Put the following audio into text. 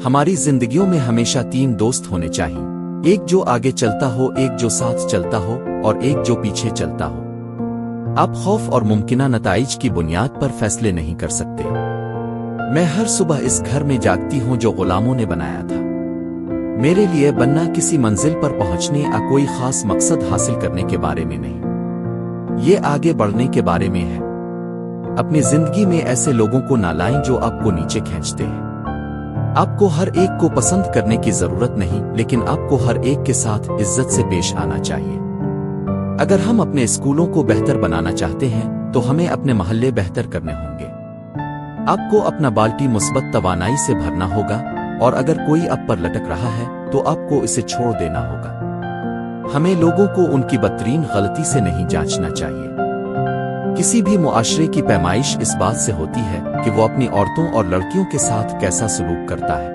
ہماری زندگیوں میں ہمیشہ 3 دوست ہونے چاہیے، ایک جو آگے چلتا ہو، ایک جو ساتھ چلتا ہو، اور ایک جو پیچھے چلتا ہو۔ آپ خوف اور ممکنہ نتائج کی بنیاد پر فیصلے نہیں کر سکتے۔ میں ہر صبح اس گھر میں جاگتی ہوں جو غلاموں نے بنایا تھا۔ میرے لیے بننا کسی منزل پر پہنچنے یا کوئی خاص مقصد حاصل کرنے کے بارے میں نہیں، یہ آگے بڑھنے کے بارے میں ہے۔ اپنی زندگی میں ایسے لوگوں کو نہ لائیں جو آپ کو نیچے کھینچتے ہیں۔ آپ کو ہر ایک کو پسند کرنے کی ضرورت نہیں، لیکن آپ کو ہر ایک کے ساتھ عزت سے پیش آنا چاہیے۔ اگر ہم اپنے اسکولوں کو بہتر بنانا چاہتے ہیں تو ہمیں اپنے محلے بہتر کرنے ہوں گے۔ آپ کو اپنا بالٹی مثبت توانائی سے بھرنا ہوگا، اور اگر کوئی آپ پر لٹک رہا ہے تو آپ کو اسے چھوڑ دینا ہوگا۔ ہمیں لوگوں کو ان کی بدترین غلطی سے نہیں جانچنا چاہیے۔ کسی بھی معاشرے کی پیمائش اس بات سے ہوتی ہے کہ وہ اپنی عورتوں اور لڑکیوں کے ساتھ کیسا سلوک کرتا ہے۔